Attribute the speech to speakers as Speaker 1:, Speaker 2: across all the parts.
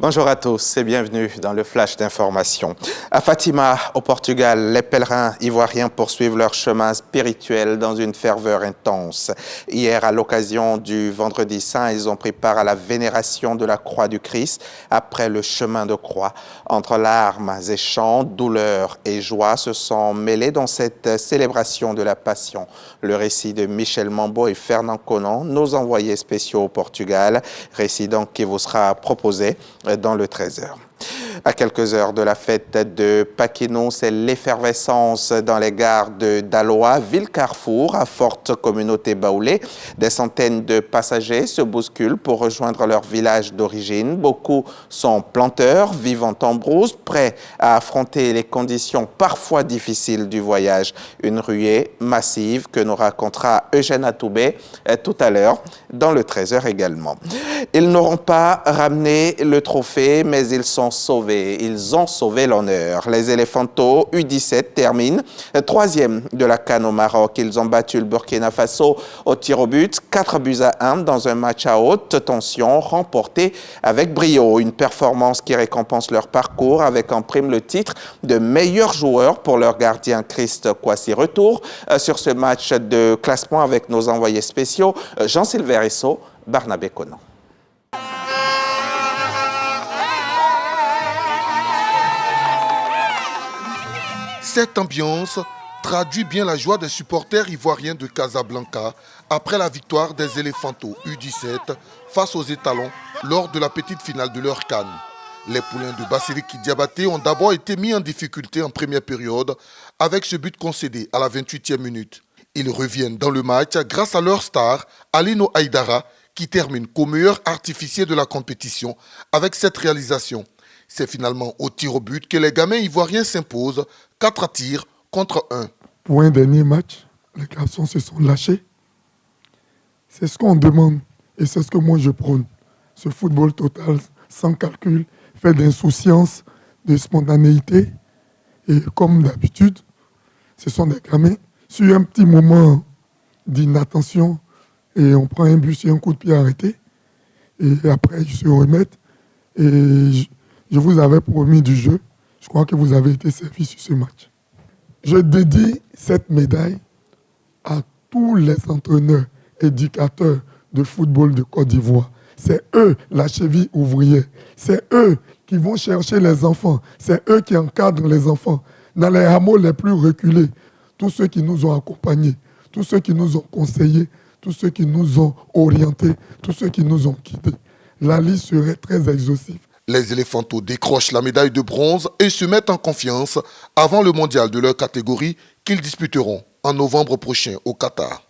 Speaker 1: Bonjour à tous et bienvenue dans le flash d'information. À Fatima, au Portugal, les pèlerins ivoiriens poursuivent leur chemin spirituel dans une ferveur intense. Hier, à l'occasion du Vendredi Saint, ils ont pris part à la vénération de la croix du Christ après le chemin de croix. Entre larmes et chants, douleur et joie se sont mêlés dans cette célébration de la Passion. Le récit de Michel Mambo et Fernand Conan, nos envoyés spéciaux au Portugal, récit donc qui vous sera proposé dans le 13h. À quelques heures de la fête de Paquinon, c'est l'effervescence dans les gares de Daloa, ville carrefour à forte communauté baoulée. Des centaines de passagers se bousculent pour rejoindre leur village d'origine. Beaucoup sont planteurs, vivant en brousse, prêts à affronter les conditions parfois difficiles du voyage. Une ruée massive que nous racontera Eugène Atoubé tout à l'heure dans le 13h également. Ils n'auront pas ramené le trophée, mais ils sont sauvés. Ils ont sauvé l'honneur. Les Éléphantos U17 terminent troisième de la CAN au Maroc. Ils ont battu le Burkina Faso au tir au but, 4-1 dans un match à haute tension remporté avec brio. Une performance qui récompense leur parcours avec en prime le titre de meilleur joueur pour leur gardien Christ Kouassi. Retour sur ce match de classement avec nos envoyés spéciaux Jean-Sylvain Esso, Barnabé Conan.
Speaker 2: Cette ambiance traduit bien la joie des supporters ivoiriens de Casablanca après la victoire des Éléphantos U17 face aux Étalons lors de la petite finale de leur CAN. Les poulains de Bassiriki Diabaté ont d'abord été mis en difficulté en première période avec ce but concédé à la 28e minute. Ils reviennent dans le match grâce à leur star Alino Aïdara qui termine comme meilleur artificier de la compétition avec cette réalisation. C'est finalement au tir au but que les gamins ivoiriens s'imposent 4 tirs contre 1.
Speaker 3: Pour un dernier match, les garçons se sont lâchés. C'est ce qu'on demande et c'est ce que moi je prône. Ce football total, sans calcul, fait d'insouciance, de spontanéité. Et comme d'habitude, ce sont des gamins. Sur un petit moment d'inattention, et on prend un but sur un coup de pied arrêté. Et après, ils se remettent. Et je vous avais promis du jeu. Je crois que vous avez été servis sur ce match. Je dédie cette médaille à tous les entraîneurs, éducateurs de football de Côte d'Ivoire. C'est eux la cheville ouvrière. C'est eux qui vont chercher les enfants. C'est eux qui encadrent les enfants. Dans les hameaux les plus reculés, tous ceux qui nous ont accompagnés, tous ceux qui nous ont conseillés, tous ceux qui nous ont orientés, tous ceux qui nous ont guidés. La liste serait très exhaustive.
Speaker 2: Les Éléphantos décrochent la médaille de bronze et se mettent en confiance avant le mondial de leur catégorie qu'ils disputeront en novembre prochain au Qatar.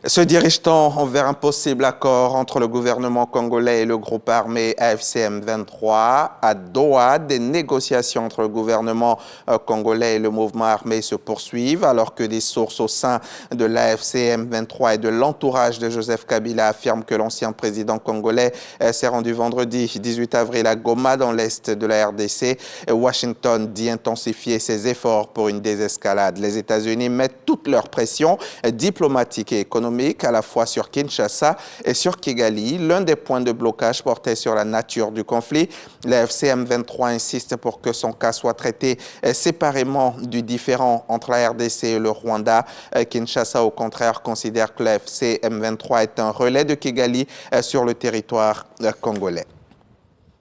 Speaker 1: Se dirige-t-on vers un possible accord entre le gouvernement congolais et le groupe armé AFC M23 à Doha? Des négociations entre le gouvernement congolais et le mouvement armé se poursuivent alors que des sources au sein de l'AFC M23 et de l'entourage de Joseph Kabila affirment que l'ancien président congolais s'est rendu vendredi 18 avril à Goma dans l'est de la RDC. Washington dit intensifier ses efforts pour une désescalade. Les États-Unis mettent toute leur pression diplomatique et économique à la fois sur Kinshasa et sur Kigali. L'un des points de blocage portait sur la nature du conflit. La FCM23 insiste pour que son cas soit traité séparément du différend entre la RDC et le Rwanda. Kinshasa, au contraire, considère que la FCM23 est un relais de Kigali sur le territoire congolais.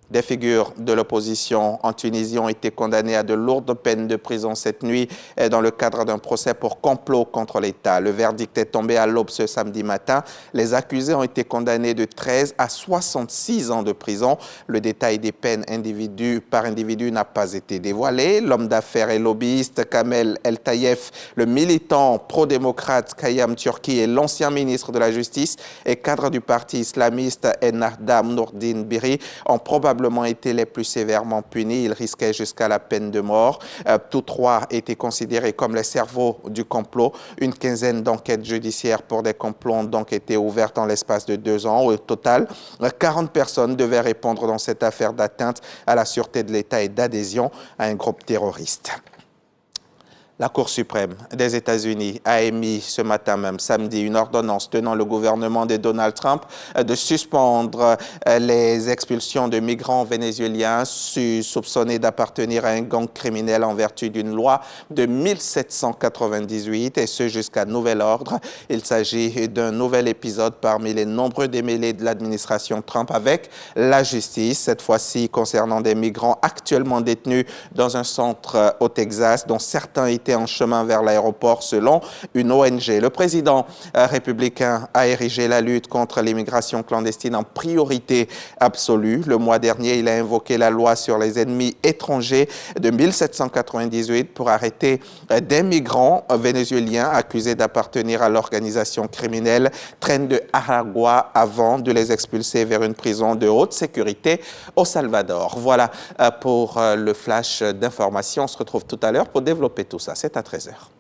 Speaker 1: Des figures de l'opposition en Tunisie ont été condamnées à de lourdes peines de prison cette nuit dans le cadre d'un procès pour complot contre l'État. Le verdict est tombé à l'aube ce samedi matin. Les accusés ont été condamnés de 13 à 66 ans de prison. Le détail des peines par individu n'a pas été dévoilé. L'homme d'affaires et lobbyiste Kamel El Tayef, le militant pro-démocrate Kayam Turki et l'ancien ministre de la Justice et cadre du parti islamiste Ennahda Nourdine Biri ont probablement été les plus sévèrement punis. Ils risquaient jusqu'à la peine de mort. Tous trois étaient considérés comme les cerveaux du complot. Une quinzaine d'enquêtes judiciaires pour des complots ont donc été ouvertes en l'espace de 2 ans. Au total, 40 personnes devaient répondre dans cette affaire d'atteinte à la sûreté de l'État et d'adhésion à un groupe terroriste. La Cour suprême des États-Unis a émis ce matin même, samedi, une ordonnance tenant le gouvernement de Donald Trump de suspendre les expulsions de migrants vénézuéliens soupçonnés d'appartenir à un gang criminel en vertu d'une loi de 1798, et ce jusqu'à nouvel ordre. Il s'agit d'un nouvel épisode parmi les nombreux démêlés de l'administration Trump avec la justice, cette fois-ci concernant des migrants actuellement détenus dans un centre au Texas, dont certains étaient en chemin vers l'aéroport selon une ONG. Le président républicain a érigé la lutte contre l'immigration clandestine en priorité absolue. Le mois dernier, il a invoqué la loi sur les ennemis étrangers de 1798 pour arrêter des migrants vénézuéliens accusés d'appartenir à l'organisation criminelle Tren de Aragua avant de les expulser vers une prison de haute sécurité au Salvador. Voilà pour le flash d'information. On se retrouve tout à l'heure pour développer tout ça. C'est à 13h.